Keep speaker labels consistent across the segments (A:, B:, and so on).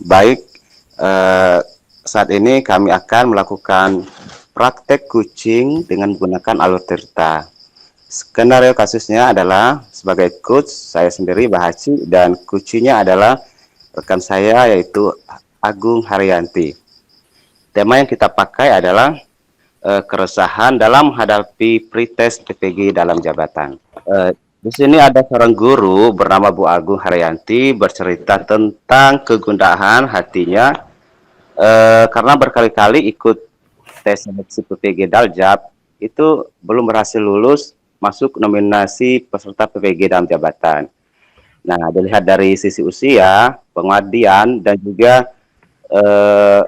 A: Baik, eh, saat ini kami akan melakukan praktek kucing dengan menggunakan alur cerita. Skenario kasusnya adalah sebagai coach saya sendiri Bahaci dan kucinya adalah rekan saya yaitu Agung Haryanti. Tema yang kita pakai adalah keresahan dalam menghadapi pretest PPG dalam jabatan. Di sini ada seorang guru bernama Bu Agung Haryanti bercerita tentang kegundahan hatinya karena berkali-kali ikut tes seleksi PPG Daljab itu belum berhasil lulus masuk nominasi peserta PPG dalam jabatan. Nah, dilihat dari sisi usia, pengabdian dan juga eh,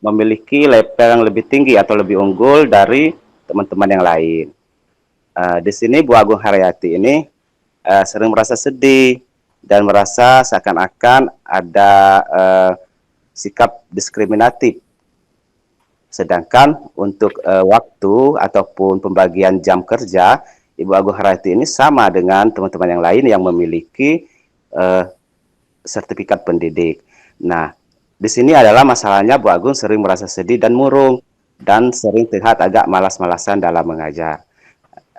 A: memiliki level yang lebih tinggi atau lebih unggul dari teman-teman yang lain. Di sini Bu Agung Haryati ini sering merasa sedih dan merasa seakan-akan ada sikap diskriminatif. Sedangkan untuk waktu ataupun pembagian jam kerja, Ibu Agung Haryati ini sama dengan teman-teman yang lain yang memiliki uh, sertifikat pendidik. Nah, di sini adalah masalahnya Bu Agung sering merasa sedih dan murung dan sering terlihat agak malas-malasan dalam mengajar.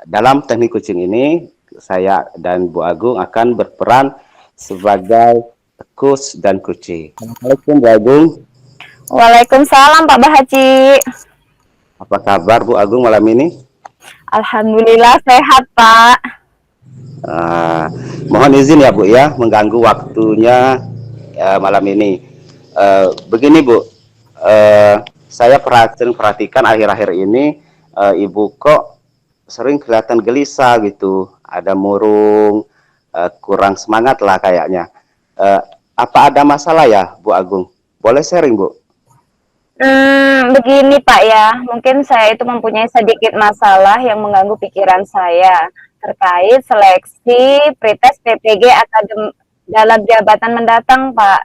A: Dalam teknik kucing ini, saya dan Bu Agung akan berperan sebagai coach dan kucing. Assalamualaikum Bu Agung.
B: Waalaikumsalam Pak Bahaci.
A: Apa kabar Bu Agung malam ini?
B: Alhamdulillah sehat Pak.
A: Uh, Mohon izin ya Bu ya mengganggu waktunya malam ini. Begini Bu, saya sering perhatikan akhir-akhir ini Ibu kok sering kelihatan gelisah gitu, ada murung, kurang semangat lah kayaknya. Uh, apa ada masalah ya Bu Agung? Boleh sharing Bu?
B: Begini Pak ya, mungkin saya itu mempunyai sedikit masalah yang mengganggu pikiran saya terkait seleksi pretest PPG Akadem dalam jabatan mendatang Pak.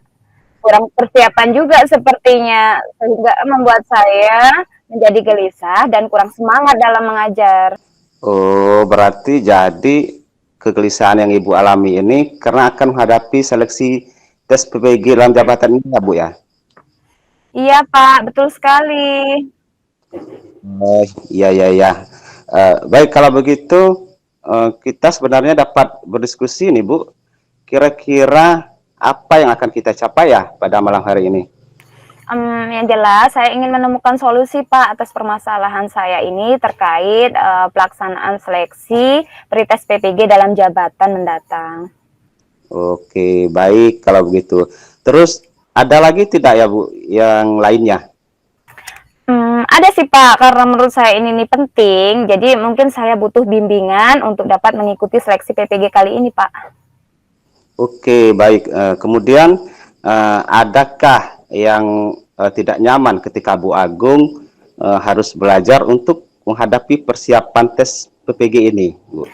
B: Kurang persiapan juga sepertinya, sehingga membuat saya menjadi gelisah dan kurang semangat dalam mengajar.
A: Oh, berarti jadi kegelisahan yang Ibu alami ini karena akan menghadapi seleksi tes PPG dalam jabatan ini ya Bu ya?
B: Iya Pak, betul sekali.
A: Oh, iya, iya, iya. Baik, kalau begitu kita sebenarnya dapat berdiskusi nih Bu. Kira-kira apa yang akan kita capai ya pada malam hari ini?
B: Yang jelas saya ingin menemukan solusi Pak atas permasalahan saya ini terkait pelaksanaan seleksi pretest PPG dalam jabatan mendatang.
A: Oke, baik kalau begitu. Terus ada lagi tidak ya Bu yang lainnya?
B: Ada sih Pak, karena menurut saya ini penting, jadi mungkin saya butuh bimbingan untuk dapat mengikuti seleksi PPG kali ini Pak.
A: Oke, baik. Kemudian adakah yang tidak nyaman ketika Bu Agung harus belajar untuk menghadapi persiapan tes PPG ini, Bu?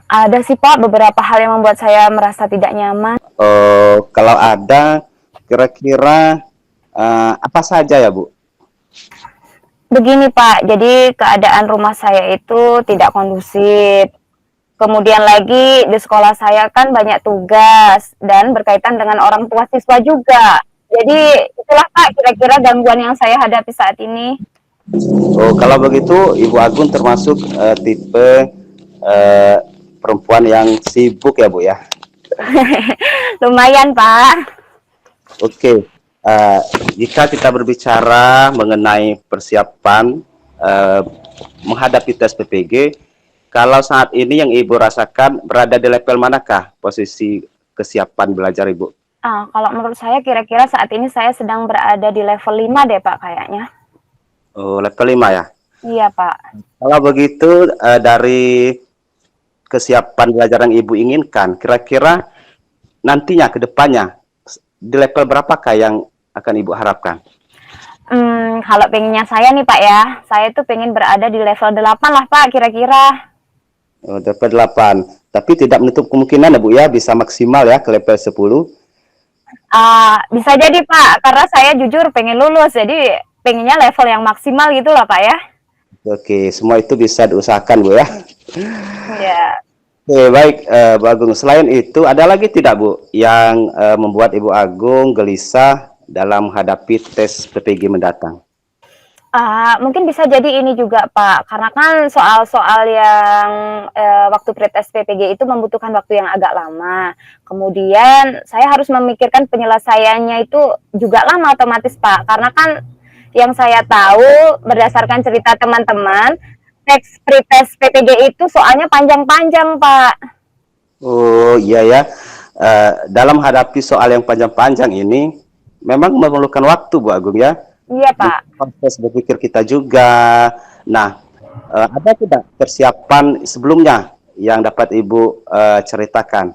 B: Ada sih Pak beberapa hal yang membuat saya merasa tidak nyaman.
A: Kalau ada, kira-kira apa saja ya, Bu?
B: Begini Pak, jadi keadaan rumah saya itu tidak kondusif. Kemudian lagi di sekolah saya kan banyak tugas dan berkaitan dengan orang tua siswa juga. Jadi itulah Pak kira-kira gangguan yang saya hadapi saat ini.
A: Oh, kalau begitu Ibu Agung termasuk tipe eh, perempuan yang sibuk ya, Bu ya?
B: Lumayan Pak.
A: Oke, uh, jika kita berbicara mengenai persiapan uh, menghadapi tes PPG, kalau saat ini yang Ibu rasakan berada di level manakah posisi kesiapan belajar Ibu?
B: Kalau menurut saya kira-kira saat ini saya sedang berada di level 5 deh Pak kayaknya.
A: Oh, level 5 ya.
B: Iya Pak.
A: Kalau begitu dari kesiapan belajar yang Ibu inginkan, kira-kira nantinya ke depannya di level berapakah yang akan Ibu harapkan?
B: Kalau pengennya saya nih Pak ya, saya tuh pengen berada di level 8 lah Pak kira-kira.
A: Oh, level 8. Tapi tidak menutup kemungkinan ya Bu ya, bisa maksimal ya ke level 10.
B: Bisa jadi Pak, karena saya jujur pengen lulus, jadi pengennya level yang maksimal gitu lah Pak ya.
A: Oke, semua itu bisa diusahakan Bu ya.
B: Ya.
A: Oke, baik, Bu Agung. Selain itu, ada lagi tidak, Bu, yang membuat Ibu Agung gelisah dalam menghadapi tes PPG mendatang?
B: Mungkin bisa jadi ini juga, Pak, karena kan soal-soal yang, waktu pretest PPG itu membutuhkan waktu yang agak lama. Kemudian saya harus memikirkan penyelesaiannya itu juga lama otomatis, Pak, karena kan yang saya tahu berdasarkan cerita teman-teman, pretest PPG itu soalnya panjang-panjang, Pak.
A: Oh iya ya, dalam menghadapi soal yang panjang-panjang ini, memang memerlukan waktu, Bu Agung ya.
B: Iya, Pak.
A: Butuh proses berpikir kita juga. Nah, ada tidak persiapan sebelumnya yang dapat Ibu ceritakan?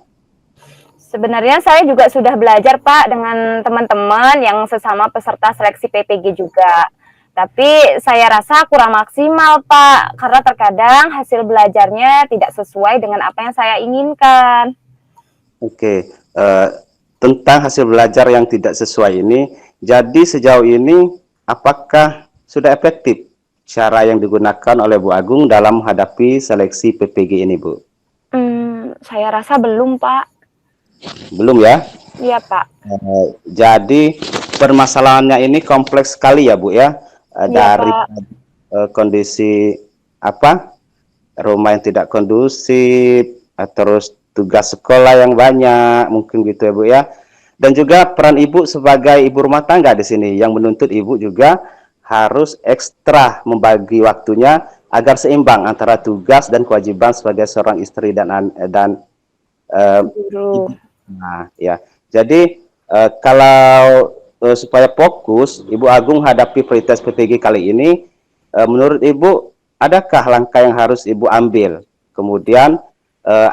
B: Sebenarnya saya juga sudah belajar, Pak, dengan teman-teman yang sesama peserta seleksi PPG juga. Tapi saya rasa kurang maksimal, Pak, karena terkadang hasil belajarnya tidak sesuai dengan apa yang saya inginkan.
A: Oke, tentang hasil belajar yang tidak sesuai ini, jadi sejauh ini apakah sudah efektif cara yang digunakan oleh Bu Agung dalam menghadapi seleksi PPG ini, Bu?
B: Saya rasa belum, Pak.
A: Belum ya?
B: Iya, Pak.
A: Jadi permasalahannya ini kompleks sekali ya, Bu ya.
B: Iya,
A: Dari
B: Pak.
A: kondisi apa? Rumah yang tidak kondusif, terus tugas sekolah yang banyak, mungkin gitu ya, Bu ya. Dan juga peran Ibu sebagai ibu rumah tangga di sini yang menuntut Ibu juga harus ekstra membagi waktunya agar seimbang antara tugas dan kewajiban sebagai seorang istri dan
B: Guru.
A: nah, ya. Jadi kalau supaya fokus, Ibu Agung hadapi pretest PPG kali ini, menurut Ibu, adakah langkah yang harus Ibu ambil? Kemudian,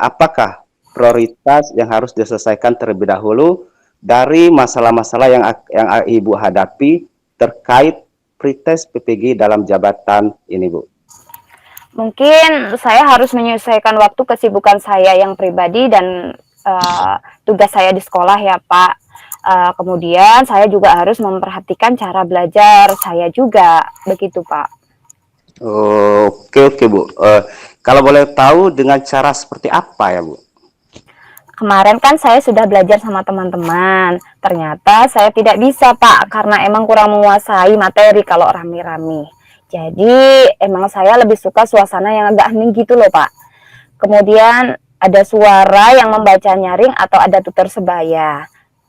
A: apakah prioritas yang harus diselesaikan terlebih dahulu dari masalah-masalah yang Ibu hadapi terkait pretest PPG dalam jabatan ini, Bu?
B: Mungkin saya harus menyesuaikan waktu kesibukan saya yang pribadi dan tugas saya di sekolah ya, Pak. Kemudian saya juga harus memperhatikan cara belajar saya juga, begitu, Pak.
A: Oke, oke, Bu. Kalau boleh tahu dengan cara seperti apa ya, Bu?
B: Kemarin kan saya sudah belajar sama teman-teman. Ternyata saya tidak bisa, Pak, karena emang kurang menguasai materi kalau rame-rame. Jadi emang saya lebih suka suasana yang agak hening gitu loh, Pak. Kemudian ada suara yang membaca nyaring atau ada tutor sebaya.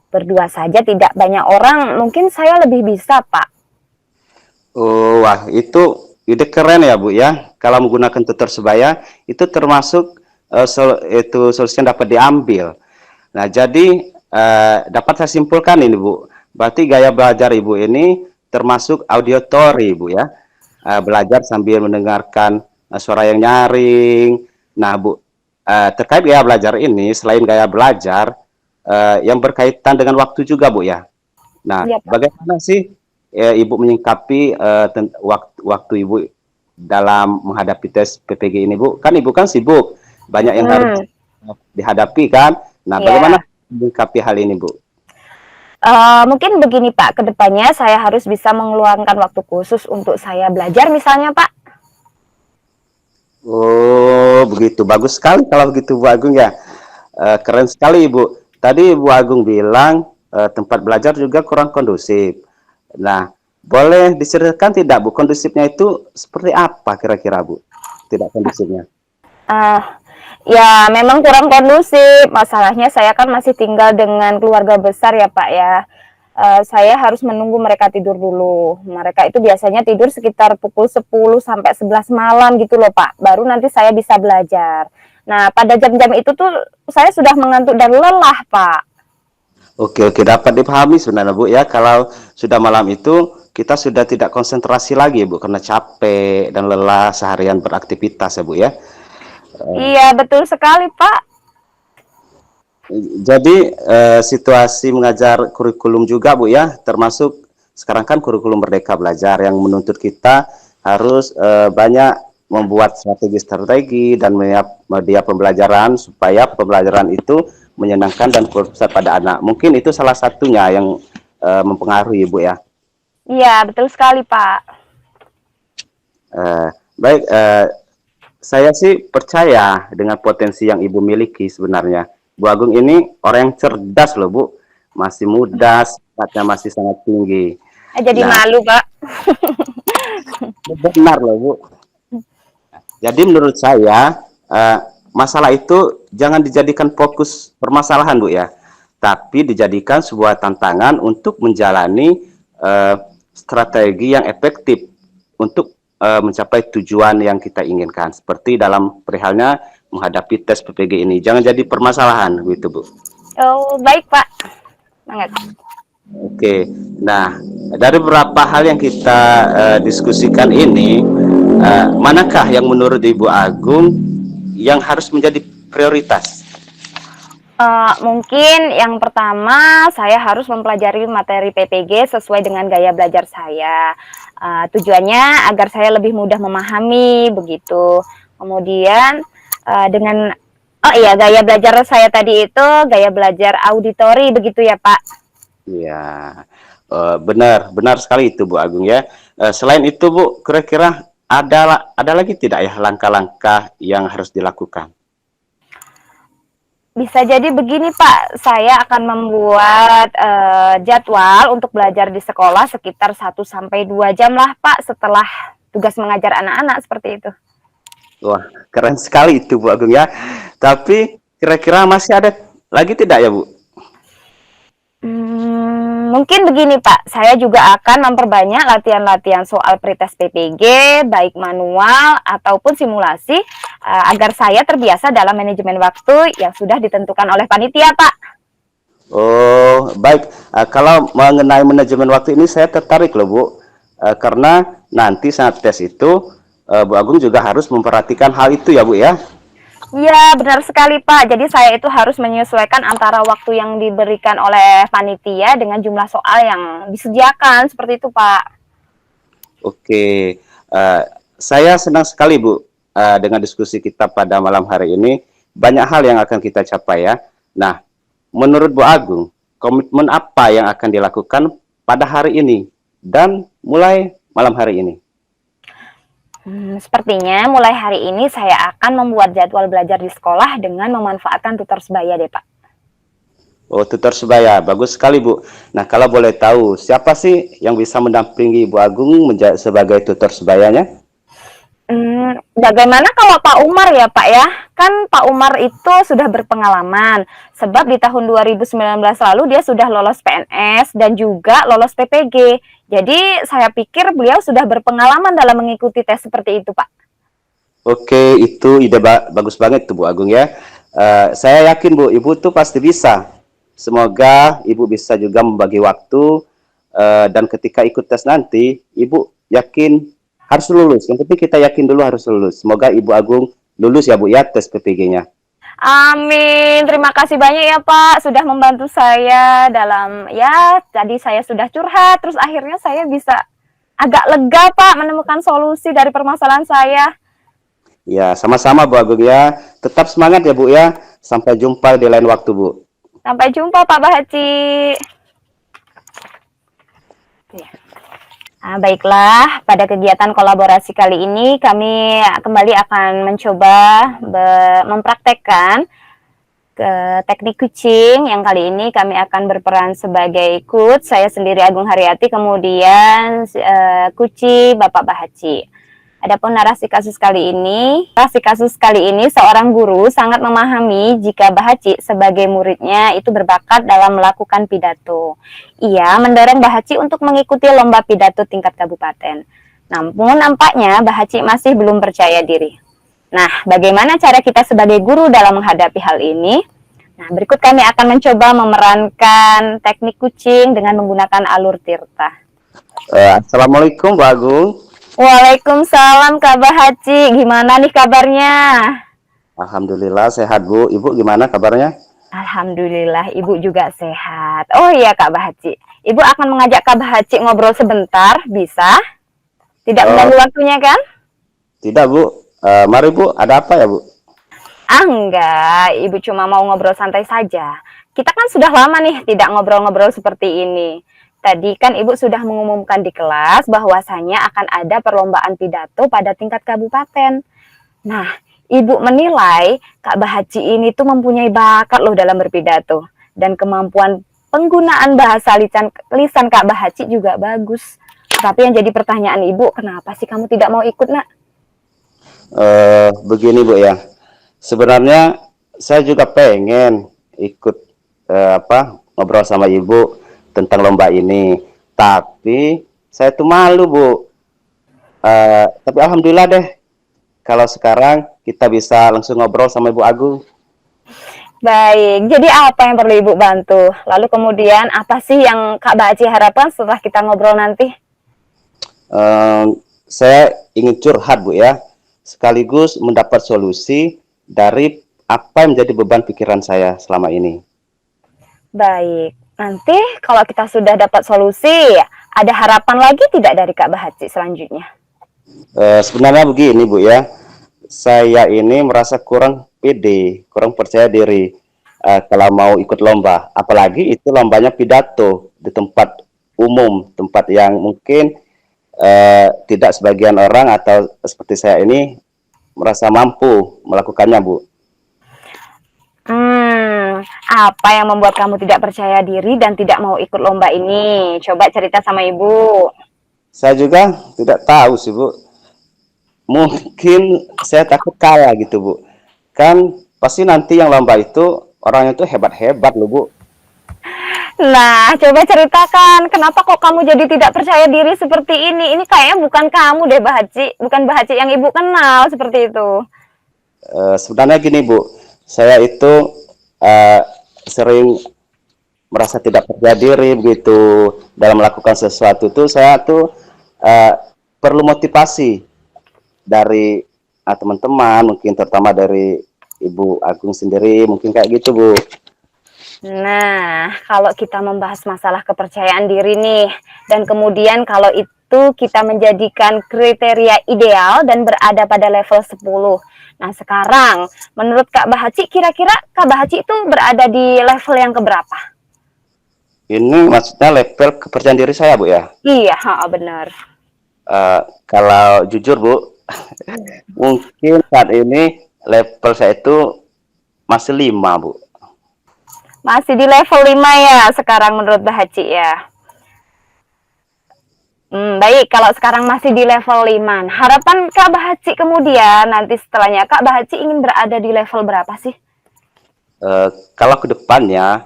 B: Berdua saja tidak banyak orang, mungkin saya lebih bisa, Pak.
A: Oh, wah, itu ide keren ya, Bu ya. Kalau menggunakan tutor sebaya itu termasuk itu solusi yang dapat diambil. Nah, jadi dapat saya simpulkan ini, Bu. Berarti gaya belajar Ibu ini termasuk auditory, Bu ya. Belajar sambil mendengarkan suara yang nyaring. Nah, Bu, terkait gaya belajar ini, selain gaya belajar yang berkaitan dengan waktu juga, Bu ya. Nah,
B: Iya, Pak.
A: bagaimana sih Ibu menyikapi waktu Ibu dalam menghadapi tes PPG ini, Bu? Kan Ibu kan sibuk, banyak yang harus dihadapi kan. Nah, bagaimana
B: Ya.
A: menyikapi hal ini, Bu?
B: Mungkin begini, Pak, kedepannya saya harus bisa mengeluarkan waktu khusus untuk saya belajar misalnya, Pak.
A: Oh, begitu. Bagus sekali kalau begitu, Bu Agung ya. Keren sekali, Ibu. Tadi Bu Agung bilang tempat belajar juga kurang kondusif. Nah, boleh diceritakan tidak, Bu, kondusifnya itu seperti apa kira-kira, Bu? Tidak kondusifnya.
B: Ah, ya memang kurang kondusif. Masalahnya saya kan masih tinggal dengan keluarga besar ya, Pak, ya. Saya harus menunggu mereka tidur dulu. Mereka itu biasanya tidur sekitar pukul 10 sampai 11 malam gitu loh, Pak. Baru nanti saya bisa belajar. Nah, pada jam-jam itu tuh saya sudah mengantuk dan lelah, Pak.
A: Oke, oke, dapat dipahami sebenarnya, Bu ya. Kalau sudah malam itu kita sudah tidak konsentrasi lagi, Bu, karena capek dan lelah seharian beraktivitas ya, Bu ya.
B: Iya, betul sekali, Pak.
A: Jadi situasi mengajar kurikulum juga, Bu ya, termasuk sekarang kan kurikulum Merdeka Belajar yang menuntut kita harus banyak membuat strategi-strategi dan media pembelajaran supaya pembelajaran itu menyenangkan dan berpusat pada anak. Mungkin itu salah satunya yang mempengaruhi, Bu ya.
B: Iya, betul sekali, Pak.
A: Eh, baik, Saya sih percaya dengan potensi yang Ibu miliki sebenarnya. Bu Agung ini orang yang cerdas loh, Bu. Masih muda, sikapnya masih sangat tinggi.
B: Jadi
A: Nah,
B: malu, Pak.
A: benar loh, Bu. Jadi menurut saya, masalah itu jangan dijadikan fokus permasalahan, Bu ya. Tapi dijadikan sebuah tantangan untuk menjalani strategi yang efektif untuk mencapai tujuan yang kita inginkan. Seperti dalam perihalnya menghadapi tes PPG ini. Jangan jadi permasalahan, gitu, Bu.
B: Oh, baik, Pak. Banget.
A: Oke, nah dari beberapa hal yang kita diskusikan ini, manakah yang menurut Ibu Agung yang harus menjadi prioritas?
B: Mungkin yang pertama saya harus mempelajari materi PPG sesuai dengan gaya belajar saya. Tujuannya agar saya lebih mudah memahami begitu. Kemudian dengan oh iya gaya belajar saya tadi itu gaya belajar auditori begitu ya Pak.
A: Ya, benar, benar sekali itu Bu Agung ya. Selain itu Bu, kira-kira ada lagi tidak ya langkah-langkah yang harus dilakukan?
B: Bisa jadi begini Pak, saya akan membuat jadwal untuk belajar di sekolah sekitar 1 sampai 2 jam lah Pak setelah tugas mengajar anak-anak seperti itu.
A: Wah, keren sekali itu Bu Agung ya. Tapi kira-kira masih ada lagi tidak ya Bu?
B: Mungkin begini Pak, saya juga akan memperbanyak latihan-latihan soal pretest PPG, baik manual ataupun simulasi, agar saya terbiasa dalam manajemen waktu yang sudah ditentukan oleh panitia Pak.
A: Oh, baik. Kalau mengenai manajemen waktu ini saya tertarik loh Bu. Karena nanti saat tes itu Bu Agung juga harus memperhatikan hal itu ya Bu ya.
B: Iya, benar sekali Pak. Jadi saya itu harus menyesuaikan antara waktu yang diberikan oleh panitia dengan jumlah soal yang disediakan, seperti itu Pak.
A: Oke, saya senang sekali Bu dengan diskusi kita pada malam hari ini. Banyak hal yang akan kita capai ya. Nah, menurut Bu Agung, komitmen apa yang akan dilakukan pada hari ini dan mulai malam hari ini?
B: Sepertinya mulai hari ini saya akan membuat jadwal belajar di sekolah dengan memanfaatkan tutor sebaya deh Pak.
A: Oh, tutor sebaya, bagus sekali Bu. Nah, kalau boleh tahu, siapa sih yang bisa mendampingi Bu Agung sebagai tutor sebayanya?
B: Bagaimana kalau Pak Umar ya Pak ya? Kan Pak Umar itu sudah berpengalaman. Sebab di tahun 2019 lalu dia sudah lolos PNS dan juga lolos PPG. Jadi saya pikir beliau sudah berpengalaman dalam mengikuti tes seperti itu Pak.
A: Oke, itu ide bagus banget tuh Bu Agung ya. Saya yakin Bu, Ibu tuh pasti bisa. Semoga Ibu bisa juga membagi waktu dan ketika ikut tes nanti, Ibu yakin harus lulus. Yang penting kita yakin dulu harus lulus. Semoga Ibu Agung lulus ya Bu ya tes PPG-nya.
B: Amin. Terima kasih banyak ya Pak sudah membantu saya dalam ya tadi saya sudah curhat terus akhirnya saya bisa agak lega Pak menemukan solusi dari permasalahan saya.
A: Ya, sama-sama Bu Agung ya. Tetap semangat ya Bu ya. Sampai jumpa di lain waktu Bu.
B: Sampai jumpa Pak Bahaci. Ya. Baiklah, pada kegiatan kolaborasi kali ini kami kembali akan mencoba mempraktekkan teknik kucing yang kali ini kami akan berperan sebagai coach. Saya sendiri Agung Haryati, kemudian Kuci Bapak Bahaci. Adapun narasi kasus kali ini seorang guru sangat memahami jika Bahaci sebagai muridnya itu berbakat dalam melakukan pidato. Ia mendorong Bahaci untuk mengikuti lomba pidato tingkat kabupaten. Namun nampaknya Bahaci masih belum percaya diri. Nah, bagaimana cara kita sebagai guru dalam menghadapi hal ini? Nah, berikut kami akan mencoba memerankan teknik kucing dengan menggunakan alur tirta.
A: Assalamualaikum Bu Agung.
B: Waalaikumsalam Kak Bahaci, gimana nih kabarnya?
A: Alhamdulillah sehat Bu. Ibu gimana kabarnya?
B: Alhamdulillah, Ibu juga sehat. Oh iya Kak Bahaci, Ibu akan mengajak Kak Bahaci ngobrol sebentar, bisa? Tidak mengganggu waktunya kan?
A: Tidak Bu. Mari Bu, ada apa ya Bu?
B: Enggak, Ibu cuma mau ngobrol santai saja. Kita kan sudah lama nih tidak ngobrol-ngobrol seperti ini. Tadi kan Ibu sudah mengumumkan di kelas bahwasanya akan ada perlombaan pidato pada tingkat kabupaten. Nah, Ibu menilai Kak Bahaci ini tuh mempunyai bakat loh dalam berpidato dan kemampuan penggunaan bahasa lisan Kak Bahaci juga bagus. Tapi yang jadi pertanyaan Ibu, kenapa sih kamu tidak mau ikut, Nak?
A: Begini Bu ya, sebenarnya saya juga pengen ikut ngobrol sama Ibu tentang lomba ini, tapi saya tuh malu Bu. Tapi alhamdulillah deh, kalau sekarang kita bisa langsung ngobrol sama Ibu Agung.
B: Baik, jadi apa yang perlu Ibu bantu? Lalu kemudian apa sih yang Kak Bahaci harapkan setelah kita ngobrol nanti?
A: Eh, saya ingin curhat Bu ya, sekaligus mendapat solusi dari apa yang menjadi beban pikiran saya selama ini.
B: Baik, nanti kalau kita sudah dapat solusi, ada harapan lagi tidak dari Kak Bahaci selanjutnya?
A: Sebenarnya begini Bu ya, saya ini merasa kurang pede, kurang percaya diri kalau mau ikut lomba. Apalagi itu lombanya pidato di tempat umum, tempat yang mungkin tidak sebagian orang atau seperti saya ini merasa mampu melakukannya, Bu.
B: Apa yang membuat kamu tidak percaya diri dan tidak mau ikut lomba ini? Coba cerita sama Ibu.
A: Saya juga tidak tahu sih, Bu. Mungkin saya takut kalah gitu, Bu. Kan pasti nanti yang lomba itu orangnya itu hebat-hebat loh, Bu.
B: Nah, coba ceritakan kenapa kok kamu jadi tidak percaya diri seperti ini? Ini kayaknya bukan kamu deh, Bahaci. Bukan Bahaci yang Ibu kenal seperti itu.
A: Sebenarnya gini, Bu. Saya itu eh, sering merasa tidak percaya diri begitu dalam melakukan sesuatu tuh saya tuh eh, perlu motivasi dari teman-teman, mungkin terutama dari Ibu Agung sendiri, mungkin kayak gitu Bu.
B: Nah, kalau kita membahas masalah kepercayaan diri nih, dan kemudian kalau itu kita menjadikan kriteria ideal dan berada pada level 10. Nah, sekarang menurut Kak Bahaci, kira-kira Kak Bahaci itu berada di level yang keberapa?
A: Ini maksudnya level kepercayaan diri saya Bu ya.
B: Iya, benar.
A: Kalau jujur Bu, mungkin saat ini level saya itu masih 5 Bu.
B: Masih di level 5 ya sekarang menurut Bahaci ya. Baik, kalau sekarang masih di level 5. Harapan Kak Bahaci kemudian nanti setelahnya Kak Bahaci ingin berada di level berapa sih?
A: Kalau ke depannya,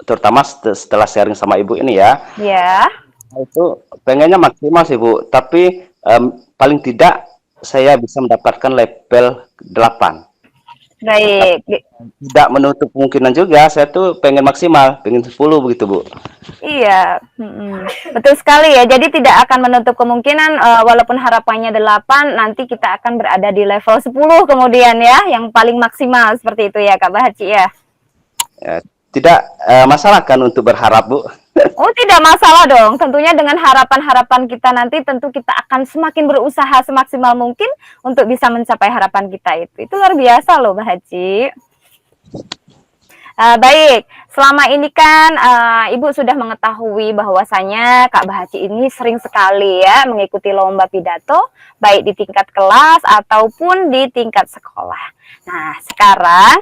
A: terutama setelah sharing sama Ibu ini ya,
B: Ya.
A: itu pengennya maksimal sih Bu, tapi paling tidak saya bisa mendapatkan level 8. Tapi
B: Baik.
A: tidak menutup kemungkinan juga, saya tuh pengen maksimal, pengen 10 begitu Bu.
B: Iya, betul sekali ya. Jadi tidak akan menutup kemungkinan walaupun harapannya 8, nanti kita akan berada di level 10 kemudian ya, yang paling maksimal seperti itu ya Kak Bahaci ya.
A: Ya, tidak masalah kan untuk berharap Bu.
B: Oh, tidak masalah dong. Tentunya dengan harapan-harapan kita nanti tentu kita akan semakin berusaha semaksimal mungkin untuk bisa mencapai harapan kita itu. Itu luar biasa loh, Mbak Haji. Baik, selama ini kan Ibu sudah mengetahui bahwasanya Kak Bahaci ini sering sekali ya mengikuti lomba pidato, baik di tingkat kelas ataupun di tingkat sekolah. Nah, sekarang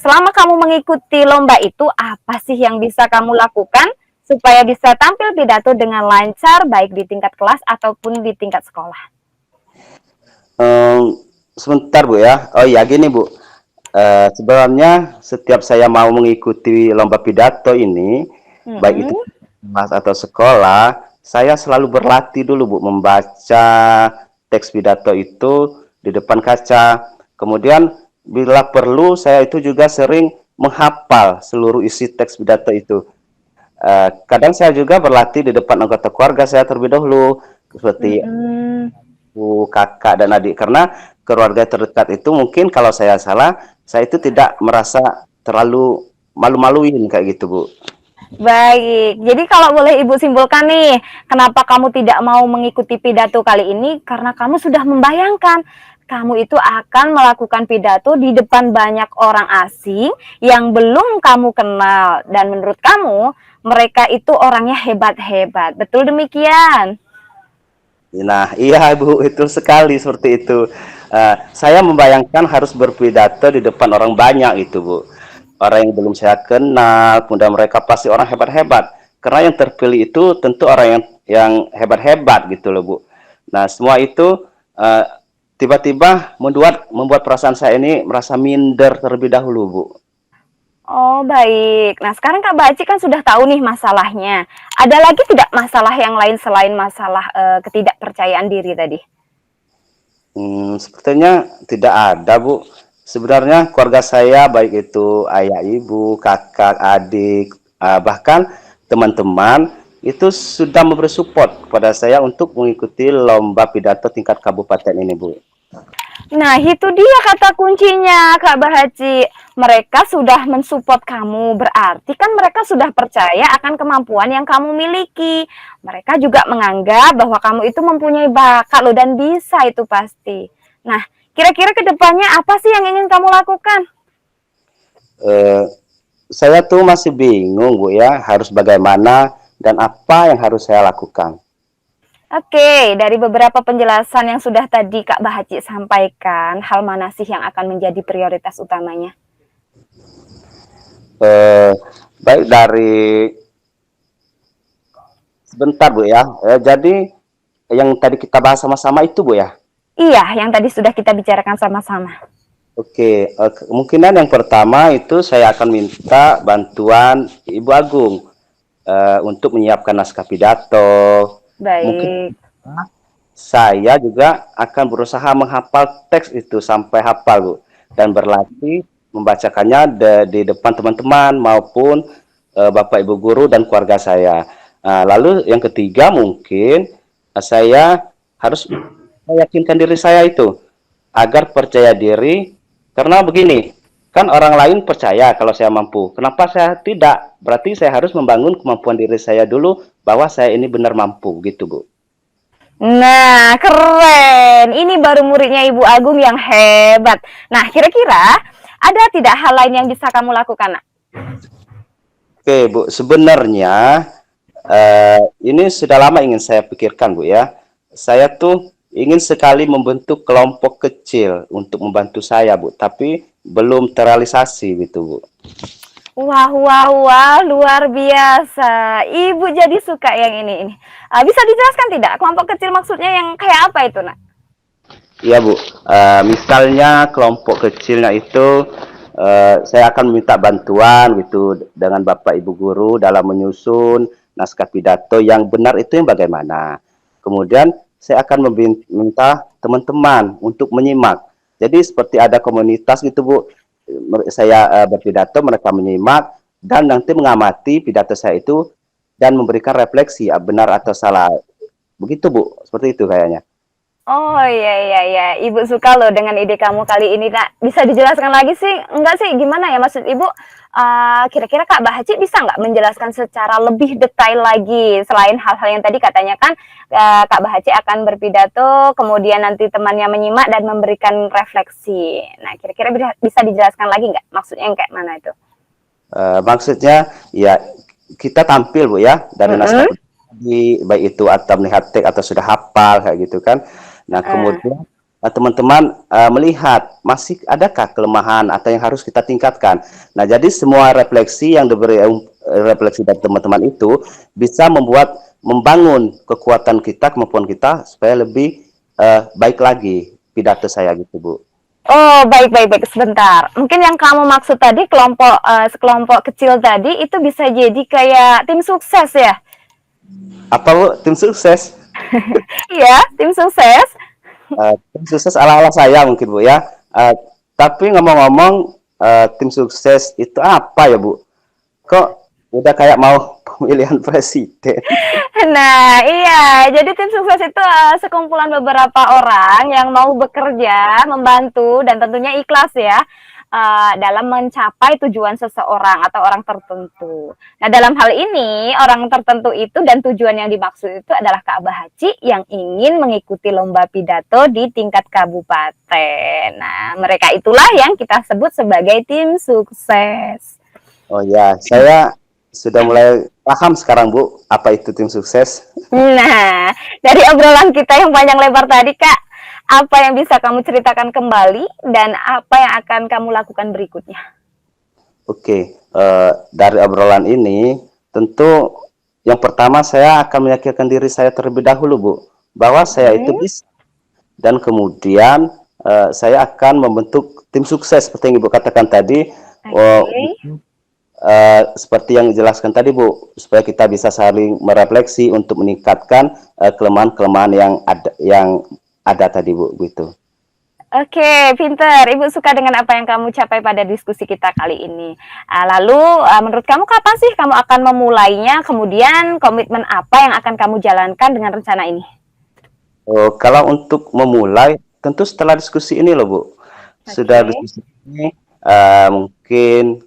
B: selama kamu mengikuti lomba itu, apa sih yang bisa kamu lakukan supaya bisa tampil pidato dengan lancar baik di tingkat kelas ataupun di tingkat sekolah?
A: Sebentar Bu ya. Oh iya gini Bu. Sebenarnya setiap saya mau mengikuti lomba pidato ini, baik itu
B: Mm-mm.
A: kelas atau sekolah, saya selalu berlatih dulu Bu membaca teks pidato itu di depan kaca. Kemudian bila perlu saya itu juga sering menghafal seluruh isi teks pidato itu. Kadang saya juga berlatih di depan anggota keluarga saya terlebih dahulu, seperti
B: Mm-mm.
A: kakak dan adik, karena keluarga terdekat itu mungkin kalau saya salah, saya itu tidak merasa terlalu malu-maluin kayak gitu Bu.
B: Baik, jadi kalau boleh Ibu simpulkan nih, kenapa kamu tidak mau mengikuti pidato kali ini? Karena kamu sudah membayangkan kamu itu akan melakukan pidato di depan banyak orang asing yang belum kamu kenal, dan menurut kamu mereka itu orangnya hebat-hebat. Betul demikian?
A: Nah iya Bu, itu sekali seperti itu. Saya membayangkan harus berpidato di depan orang banyak itu, Bu. Orang yang belum saya kenal, kemudian mereka pasti orang hebat-hebat. Karena yang terpilih itu tentu orang yang hebat-hebat gitu loh, Bu. Nah, semua itu eh, tiba-tiba membuat perasaan saya ini merasa minder terlebih dahulu, Bu.
B: Oh, baik. Nah, sekarang Kak Baci kan sudah tahu nih masalahnya. Ada lagi tidak masalah yang lain selain masalah ketidakpercayaan diri tadi?
A: Sepertinya tidak ada, Bu. Sebenarnya keluarga saya baik itu ayah, ibu, kakak, adik, bahkan teman-teman itu sudah memberi support kepada saya untuk mengikuti lomba pidato tingkat kabupaten ini, Bu.
B: Nah, itu dia kata kuncinya, Kak Bahaci. Mereka sudah mensupport kamu, berarti kan mereka sudah percaya akan kemampuan yang kamu miliki. Mereka juga menganggap bahwa kamu itu mempunyai bakat loh dan bisa itu pasti. Nah, kira-kira ke depannya apa sih yang ingin kamu lakukan?
A: Eh, saya tuh masih bingung, Bu ya, harus bagaimana dan apa yang harus saya lakukan.
B: Oke, dari beberapa penjelasan yang sudah tadi Kak Bahaci sampaikan, hal mana sih yang akan menjadi prioritas utamanya?
A: Eh, Baik dari sebentar, Bu ya. Jadi yang tadi kita bahas sama-sama itu, Bu ya.
B: Iya, yang tadi sudah kita bicarakan sama-sama.
A: Oke, kemungkinan yang pertama itu saya akan minta bantuan Ibu Agung untuk menyiapkan naskah pidato. Mungkin
B: Baik.
A: saya juga akan berusaha menghafal teks itu sampai hafal, Bu, dan berlatih membacakannya di depan teman-teman maupun Bapak Ibu guru dan keluarga saya. Lalu yang ketiga mungkin saya harus meyakinkan diri saya itu agar percaya diri, karena begini, kan orang lain percaya kalau saya mampu. Kenapa saya tidak? Berarti saya harus membangun kemampuan diri saya dulu bahwa saya ini benar mampu gitu, Bu.
B: Nah, keren. Ini baru muridnya Ibu Agung yang hebat. Nah, kira-kira ada tidak hal lain yang bisa kamu lakukan, Nak?
A: Oke, Bu, sebenarnya ini sudah lama ingin saya pikirkan, Bu ya. Saya tuh ingin sekali membentuk kelompok kecil untuk membantu saya, Bu, tapi belum terrealisasi gitu, Bu.
B: Wah, wah, wah, luar biasa. Ibu jadi suka yang ini. Bisa dijelaskan tidak? Kelompok kecil maksudnya yang kayak apa itu, Nak?
A: Iya, Bu. Misalnya kelompok kecilnya itu saya akan meminta bantuan gitu dengan Bapak Ibu guru dalam menyusun naskah pidato yang benar itu yang bagaimana. Kemudian saya akan meminta teman-teman untuk menyimak. Jadi seperti ada komunitas gitu, Bu. Saya berpidato, mereka menyimak dan nanti mengamati pidato saya itu dan memberikan refleksi benar atau salah. Begitu, Bu. Seperti itu kayaknya.
B: Oh, iya, iya, iya. Ibu suka loh dengan ide kamu kali ini, Nak. Bisa dijelaskan lagi sih? Enggak sih, gimana ya maksud Ibu? Kira-kira Kak Bahaci bisa nggak menjelaskan secara lebih detail lagi selain hal-hal yang tadi katanya kan Kak Bahaci akan berpidato, kemudian nanti temannya menyimak dan memberikan refleksi. Nah, kira-kira bisa dijelaskan lagi nggak? Maksudnya yang kayak mana itu?
A: Maksudnya ya kita tampil, Bu ya, dari naskah pribadi, baik itu atau melihat teks atau sudah hafal kayak gitu kan. Nah,
B: Uh,
A: kemudian teman-teman melihat masih adakah kelemahan atau yang harus kita tingkatkan. Nah, jadi semua refleksi yang diberi refleksi dari teman-teman itu bisa membangun kekuatan kita, kemampuan kita supaya lebih baik lagi pidato saya gitu, Bu.
B: Oh, baik, baik, baik. Sebentar. Mungkin yang kamu maksud tadi sekelompok kecil tadi itu bisa jadi kayak tim sukses ya?
A: Apa, Bu? Tim sukses?
B: Iya, tim sukses.
A: Tim sukses ala-ala saya mungkin, Bu ya. Tapi ngomong-ngomong, tim sukses itu apa ya, Bu? Kok udah kayak mau pemilihan presiden?
B: Nah, iya. Jadi tim sukses itu sekumpulan beberapa orang yang mau bekerja, membantu, dan tentunya ikhlas ya dalam mencapai tujuan seseorang atau orang tertentu. Nah, dalam hal ini orang tertentu itu dan tujuan yang dimaksud itu adalah Kak Bahaci yang ingin mengikuti lomba pidato di tingkat kabupaten. Nah, mereka itulah yang kita sebut sebagai tim sukses.
A: Oh ya, saya sudah mulai paham sekarang, Bu, apa itu tim sukses.
B: Nah, dari obrolan kita yang panjang lebar tadi, Kak, Apa yang bisa kamu ceritakan kembali dan apa yang akan kamu lakukan berikutnya?
A: Oke, dari obrolan ini tentu yang pertama saya akan meyakinkan diri saya terlebih dahulu, Bu, bahwa saya itu
B: Hmm,
A: bisa, dan kemudian saya akan membentuk tim sukses seperti yang Ibu katakan tadi.
B: oke.
A: Seperti yang dijelaskan tadi, Bu, supaya kita bisa saling merefleksi untuk meningkatkan kelemahan-kelemahan yang ada tadi, Bu, gitu.
B: Oke, pinter. Ibu suka dengan apa yang kamu capai pada diskusi kita kali ini. Lalu, menurut kamu kapan sih kamu akan memulainya? Kemudian komitmen apa yang akan kamu jalankan dengan rencana ini?
A: Kalau untuk memulai, tentu setelah diskusi ini loh, Bu. Sudah
B: Oke.
A: diskusi ini, mungkin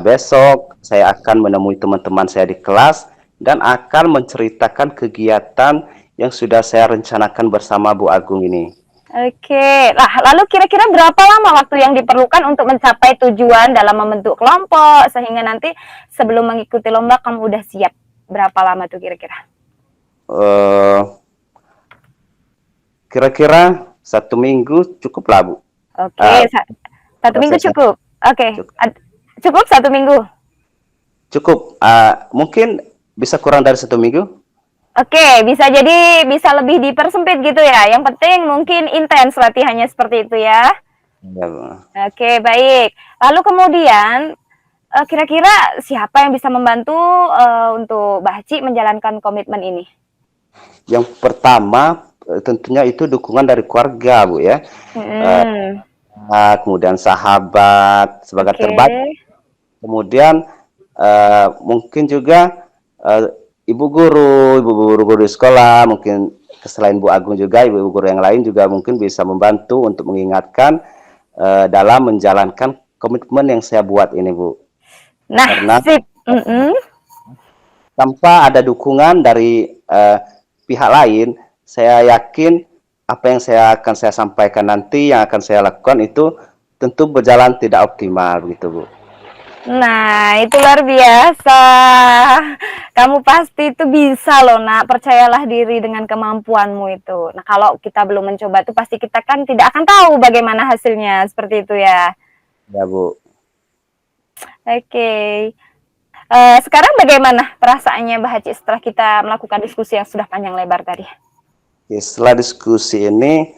A: besok saya akan menemui teman-teman saya di kelas dan akan menceritakan kegiatan yang sudah saya rencanakan bersama Bu Agung ini.
B: Oke. Lah, lalu kira-kira berapa lama waktu yang diperlukan untuk mencapai tujuan dalam membentuk kelompok sehingga nanti sebelum mengikuti lomba kamu udah siap? Berapa lama tuh kira-kira?
A: Eh, Kira-kira 1 minggu cukup lah, Bu.
B: Oke,
A: Eh,
B: 1 minggu
A: Prosesnya
B: cukup. Oke,
A: cukup.
B: cukup 1 minggu.
A: Cukup. Mungkin bisa kurang dari 1 minggu.
B: Oke, bisa jadi bisa lebih dipersempit gitu ya. Yang penting mungkin intens latihannya seperti itu ya.
A: Ya, Bu.
B: Oke, baik. Lalu kemudian kira-kira siapa yang bisa membantu untuk Mbak Haci menjalankan komitmen ini?
A: Yang pertama tentunya itu dukungan dari keluarga, Bu, ya. Eh,
B: Hmm,
A: Kemudian sahabat sebagai
B: oke.
A: terbaik. Kemudian mungkin juga eh, ibu guru di sekolah, mungkin selain Bu Agung juga ibu guru yang lain juga mungkin bisa membantu untuk mengingatkan dalam menjalankan komitmen yang saya buat ini, Bu.
B: Nah,
A: Karena
B: sip. Mm-mm.
A: tanpa ada dukungan dari pihak lain, saya yakin apa yang saya sampaikan nanti, yang akan saya lakukan itu tentu berjalan tidak optimal, begitu, Bu.
B: Nah, itu luar biasa. Kamu pasti itu bisa loh, Nak. Percayalah diri dengan kemampuanmu itu. Nah, kalau kita belum mencoba itu pasti kita kan tidak akan tahu bagaimana hasilnya. Seperti itu ya.
A: Ya, Bu.
B: Oke. Sekarang bagaimana perasaannya Mbak Haji setelah kita melakukan diskusi yang sudah panjang lebar tadi?
A: Oke, setelah diskusi ini,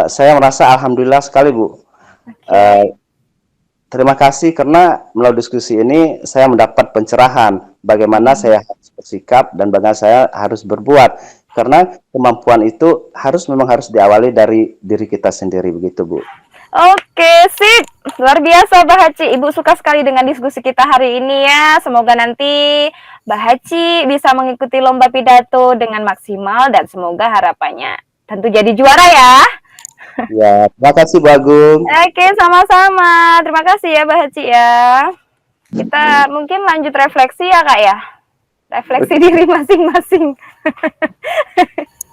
A: saya merasa alhamdulillah sekali, Bu.
B: Oke.
A: Eh, Terima kasih karena melalui diskusi ini saya mendapat pencerahan bagaimana
B: Hmm.
A: saya harus bersikap dan bagaimana saya harus berbuat. Karena kemampuan itu memang harus diawali dari diri kita sendiri, begitu, Bu.
B: Oke, sip. Luar biasa Mbak Haci. Ibu suka sekali dengan diskusi kita hari ini ya. Semoga nanti Mbak Haci bisa mengikuti lomba pidato dengan maksimal dan semoga harapannya tentu jadi juara ya.
A: Ya, terima kasih, Bu Agung.
B: Oke, sama-sama. Terima kasih ya Mbak Haci ya. Kita mungkin lanjut refleksi ya Kak ya. Refleksi diri masing-masing.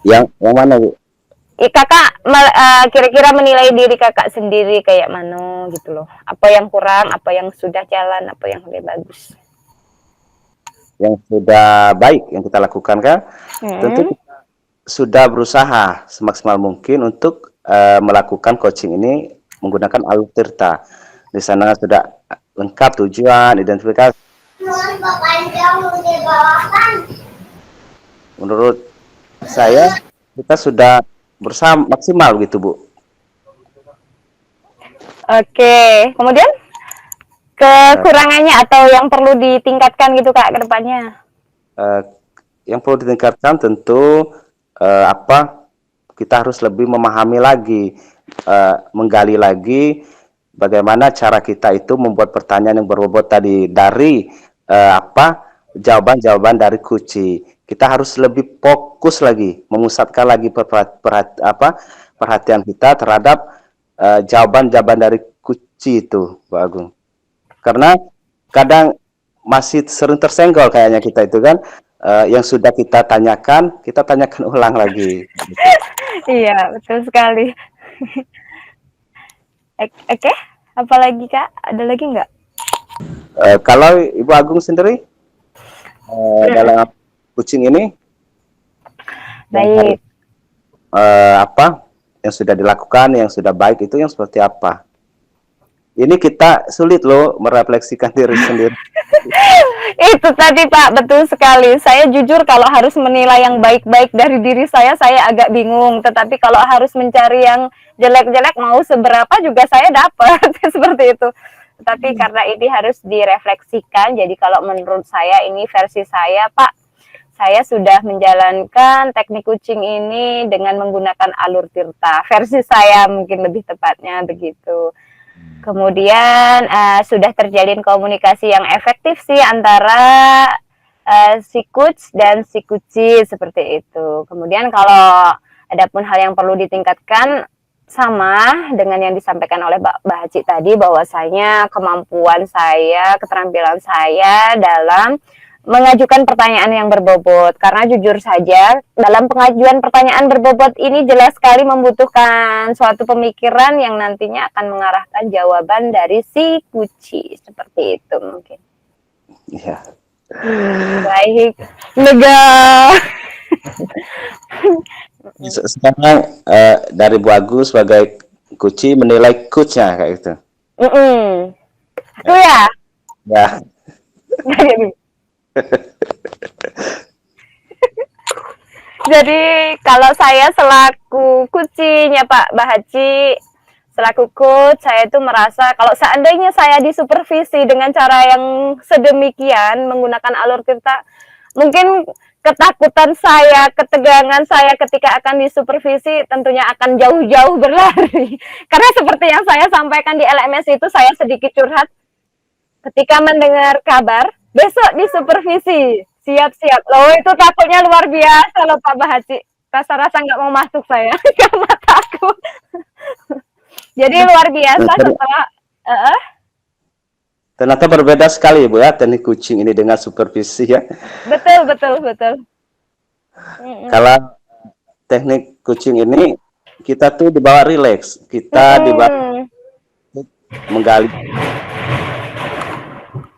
A: Yang mana, Bu?
B: Kakak kira-kira menilai diri kakak sendiri kayak mana gitu loh. Apa yang kurang, apa yang sudah jalan, apa yang lebih bagus.
A: Yang sudah baik yang kita lakukan kan? Tentu
B: Hmm.
A: kita sudah berusaha semaksimal mungkin untuk melakukan coaching ini menggunakan alur tirta. Di sana sudah lengkap tujuan, identifikasi. Menurut saya kita sudah berusaha maksimal gitu, Bu.
B: Oke, kemudian
A: Eh,
B: kekurangannya atau yang perlu ditingkatkan gitu kak ke depannya.
A: eh, yang perlu ditingkatkan tentu apa, kita harus lebih memahami lagi, menggali lagi bagaimana cara kita itu membuat pertanyaan yang berbobot tadi dari apa, jawaban-jawaban dari kunci. Kita harus lebih fokus lagi, memusatkan lagi perhatian kita terhadap jawaban-jawaban dari kunci itu, Bu Agung. Karena kadang masih sering tersenggol kayaknya kita itu kan, yang sudah kita tanyakan ulang lagi. Gitu.
B: Iya, betul sekali. Oke, apalagi kak? Ada lagi nggak?
A: Kalau Ibu Agung sendiri dalam kucing ini yang harus
B: Baik.
A: apa? yang sudah dilakukan, yang sudah baik itu yang seperti apa. Ini kita sulit loh merefleksikan diri sendiri.
B: Itu tadi Pak, betul sekali. Saya jujur kalau harus menilai yang baik-baik dari diri saya agak bingung. Tetapi kalau harus mencari yang jelek-jelek, mau seberapa juga saya dapat. Seperti itu. Tetapi karena ini harus direfleksikan, jadi kalau menurut saya ini versi saya, Pak, saya sudah menjalankan teknik kucing ini dengan menggunakan alur tirta. Versi saya mungkin lebih tepatnya begitu. Kemudian sudah terjalin komunikasi yang efektif sih antara si coach dan si kuci seperti itu. Kemudian kalau ada pun hal yang perlu ditingkatkan sama dengan yang disampaikan oleh Mbak Haci tadi, bahwasanya kemampuan saya, keterampilan saya dalam mengajukan pertanyaan yang berbobot, karena jujur saja dalam pengajuan pertanyaan berbobot ini jelas sekali membutuhkan suatu pemikiran yang nantinya akan mengarahkan jawaban dari si kuci, seperti itu mungkin.
A: Iya.
B: Baik, lega.
A: Sekarang dari Bu Agus sebagai kuci menilai coachnya kayak gitu.
B: Itu ya.
A: Ya.
B: Jadi kalau saya selaku kucinya Pak Haci, selaku coach, saya itu merasa kalau seandainya saya disupervisi dengan cara yang sedemikian menggunakan alur tirta, mungkin ketakutan saya, ketegangan saya ketika akan disupervisi tentunya akan jauh-jauh berlari. Karena seperti yang saya sampaikan di LMS itu, saya sedikit curhat ketika mendengar kabar besok disupervisi, siap-siap. Loh, itu takutnya luar biasa loh Pak Haci. Rasa-rasa nggak mau masuk saya karena takut. Jadi luar biasa setelah
A: ternyata berbeda sekali Bu ya teknik kucing ini dengan supervisi ya.
B: Betul.
A: Kalau teknik kucing ini kita tuh dibawa rileks, kita dibawa menggali,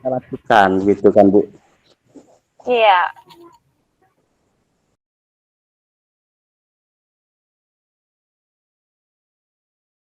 A: lakukan gitu kan Bu.
B: Iya.